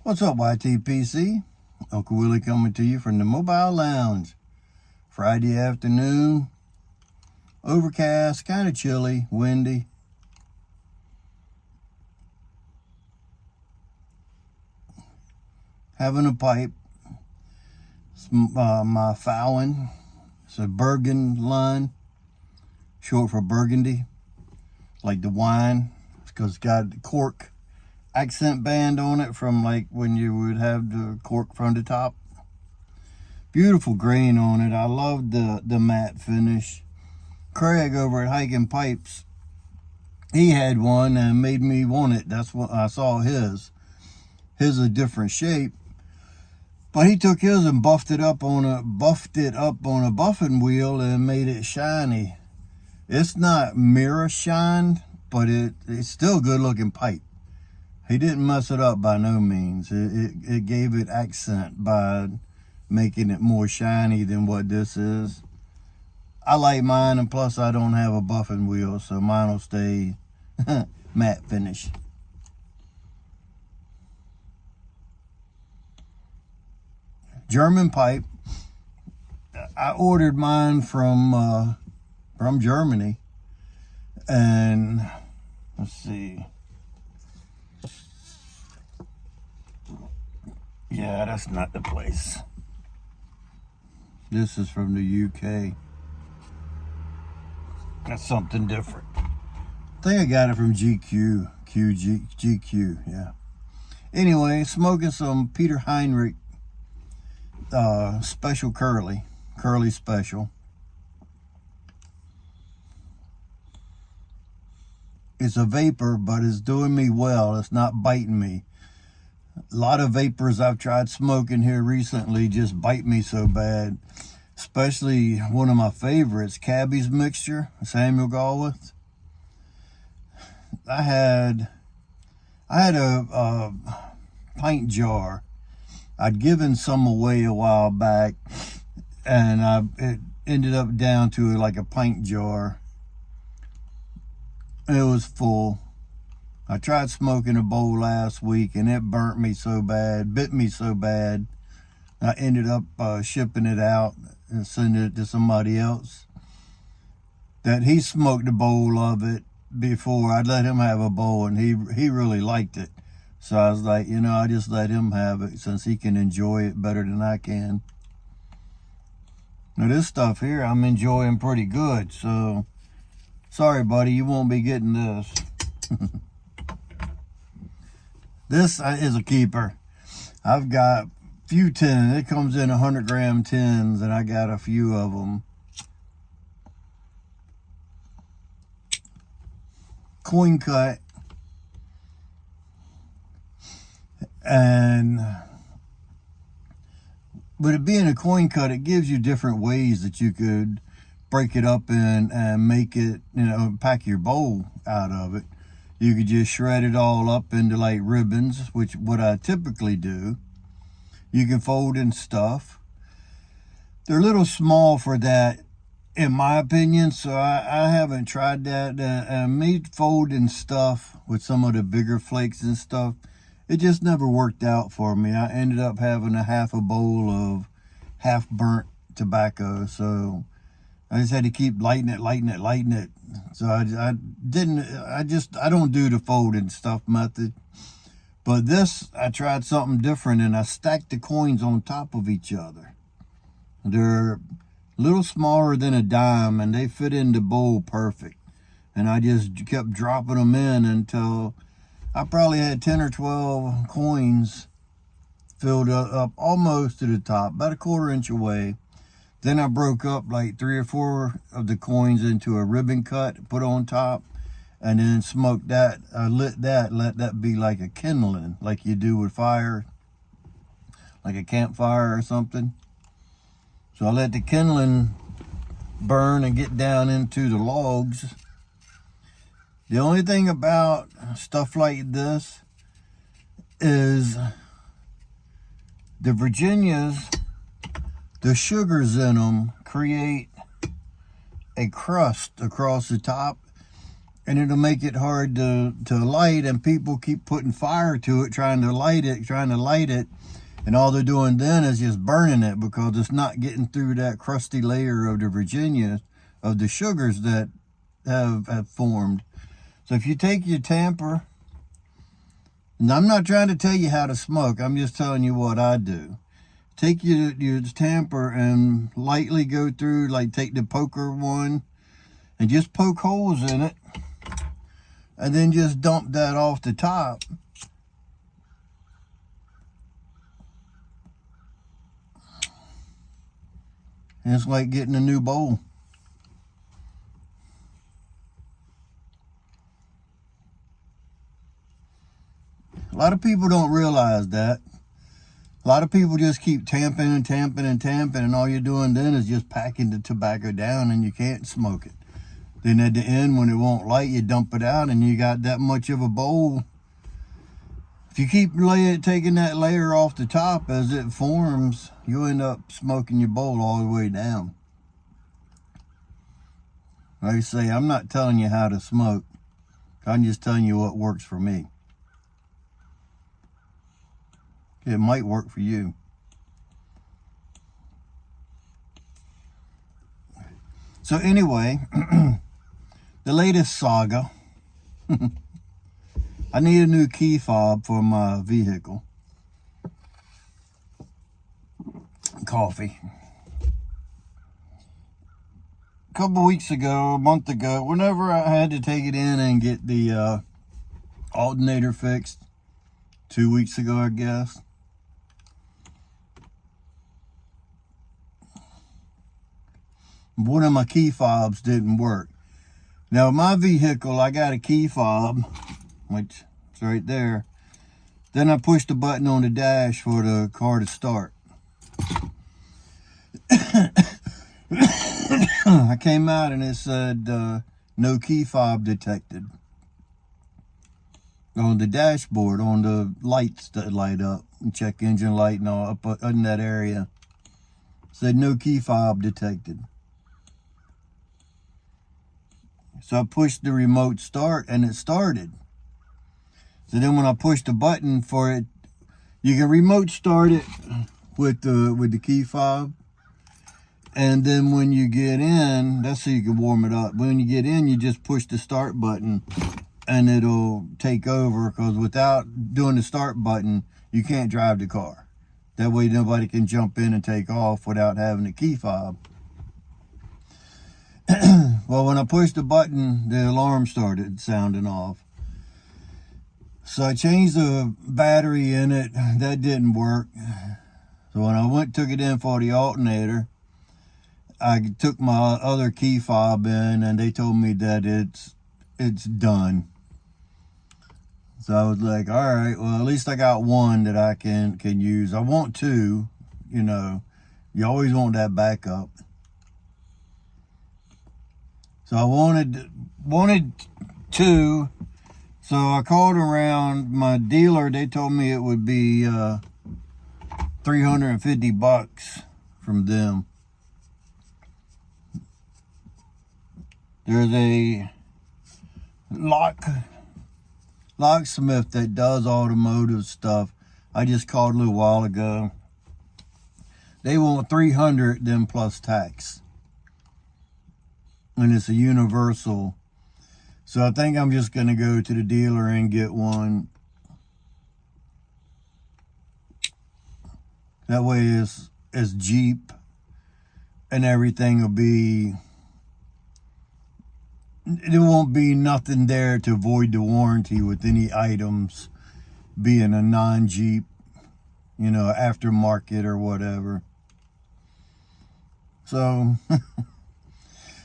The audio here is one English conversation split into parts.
What's up, YTPC? Uncle Willie coming to you from the Mobile Lounge. Friday afternoon, overcast, kind of chilly, windy. Having a pipe. It's my Vauen. It's a Burgund line, short for Burgundy, like the wine, because it's got the cork accent band on it from like when you would have the cork from the top. Beautiful grain on it. I love the matte finish. Craig over at Hiking Pipes, he had one and made me want it. That's what I saw his. His a different shape, but he took his and buffed it up on a buffing wheel and made it shiny. It's not mirror shined, but it's still a good looking pipe. He didn't mess it up by no means. It gave it accent by making it more shiny than what this is. I like mine, and plus I don't have a buffing wheel, so mine will stay matte finish. German pipe. I ordered mine from Germany, and let's see. Yeah, that's not the place. This is from the UK. That's something different. I think I got it from GQ. GQ, yeah. Anyway, smoking some Peter Heinrich special curly special. It's a vapor, but it's doing me well. It's not biting me. A lot of vapors I've tried smoking here recently just bite me so bad. Especially one of my favorites, Cabby's Mixture, Samuel Galwith. I had a pint jar. I'd given some away a while back, and it ended up down to like a pint jar. It was full. I tried smoking a bowl last week, and it burnt me so bad, bit me so bad. I ended up shipping it out and sending it to somebody else that he smoked a bowl of it before. I'd let him have a bowl, and he really liked it. So I was like, I just let him have it since he can enjoy it better than I can. Now this stuff here I'm enjoying pretty good, so sorry buddy, you won't be getting this. This is a keeper. I've got a few tins. It comes in 100-gram tins, and I got a few of them. Coin cut. But it being a coin cut, it gives you different ways that you could break it up and make it, pack your bowl out of it. You could just shred it all up into like ribbons, which what I typically do. You can fold and stuff. They're a little small for that, in my opinion, so I haven't tried that. Me folding stuff with some of the bigger flakes and stuff, it just never worked out for me. I ended up having half a bowl of half burnt tobacco, so I just had to keep lighting it. So I don't do the folding stuff method. But this, I tried something different, and I stacked the coins on top of each other. They're a little smaller than a dime, and they fit in the bowl perfect. And I just kept dropping them in until I probably had 10 or 12 coins filled up almost to the top, about a 1/4 inch away. Then I broke up like 3 or 4 of the coins into a ribbon cut, put on top, and then smoked that. I lit that, let that be like a kindling, like you do with fire, like a campfire or something. So I let the kindling burn and get down into the logs. The only thing about stuff like this is the Virginias, the sugars in them create a crust across the top, and it'll make it hard to light, and people keep putting fire to it, trying to light it, and all they're doing then is just burning it because it's not getting through that crusty layer of the Virginia, of the sugars that have formed. So if you take your tamper, and I'm not trying to tell you how to smoke, I'm just telling you what I do. Take your tamper and lightly go through, like take the poker one, and just poke holes in it, and then just dump that off the top. And it's like getting a new bowl. A lot of people don't realize that. A lot of people just keep tamping, and all you're doing then is just packing the tobacco down, and you can't smoke it. Then at the end, when it won't light, you dump it out, and you got that much of a bowl. If you keep taking that layer off the top as it forms, you end up smoking your bowl all the way down. Like I say, I'm not telling you how to smoke. I'm just telling you what works for me. It might work for you. So anyway, the latest saga. I need a new key fob for my vehicle. Coffee. A couple weeks ago, a month ago, whenever I had to take it in and get the alternator fixed, 2 weeks ago, I guess. One of my key fobs didn't work. Now, my vehicle, I got a key fob, which is right there. Then I pushed the button on the dash for the car to start. I came out and it said, no key fob detected. On the dashboard, on the lights that light up, check engine light and all up in that area, said no key fob detected. So I pushed the remote start and it started. So then when I pushed the button for it, you can remote start it with the key fob. And then when you get in, that's so you can warm it up. When you get in, you just push the start button and it'll take over, because without doing the start button, you can't drive the car. That way nobody can jump in and take off without having a key fob. Well, when I pushed the button, the alarm started sounding off. So I changed the battery in it. That didn't work. So when I took it in for the alternator, I took my other key fob in, and they told me that it's done. So I was like, all right, well, at least I got one that I can use. I want two, you always want that backup. So I wanted two. So I called around my dealer. They told me it would be $350 from them. There's a locksmith that does automotive stuff. I just called a little while ago. They want $300 then plus tax. And it's a universal. So I think I'm just going to go to the dealer and get one. That way it's Jeep and everything will be, there won't be nothing there to void the warranty with any items being a non-Jeep, aftermarket or whatever. So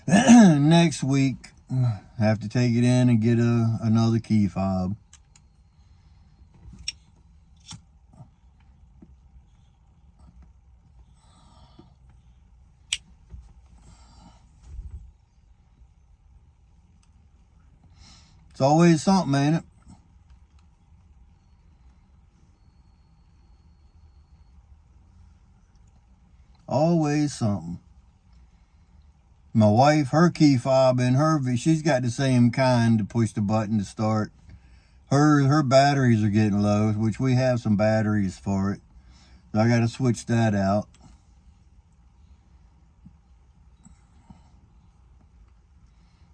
next week, I have to take it in and get another key fob. It's always something, ain't it? Always something. My wife, her key fob and she's got the same kind to push the button to start. Her batteries are getting low, which we have some batteries for it. So I got to switch that out.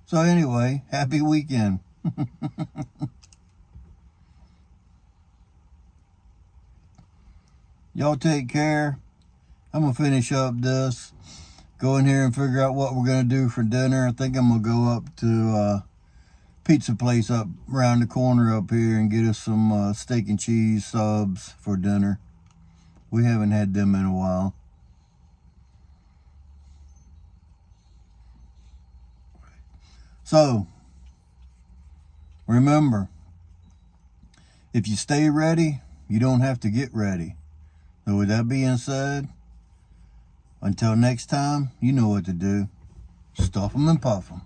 So anyway, happy weekend. Y'all take care. I'm going to finish up this. Go in here and figure out what we're going to do for dinner. I think I'm going to go up to a pizza place up around the corner up here and get us some steak and cheese subs for dinner. We haven't had them in a while. So, remember, if you stay ready, you don't have to get ready. So with that being said, until next time, you know what to do. Stuff them and puff them.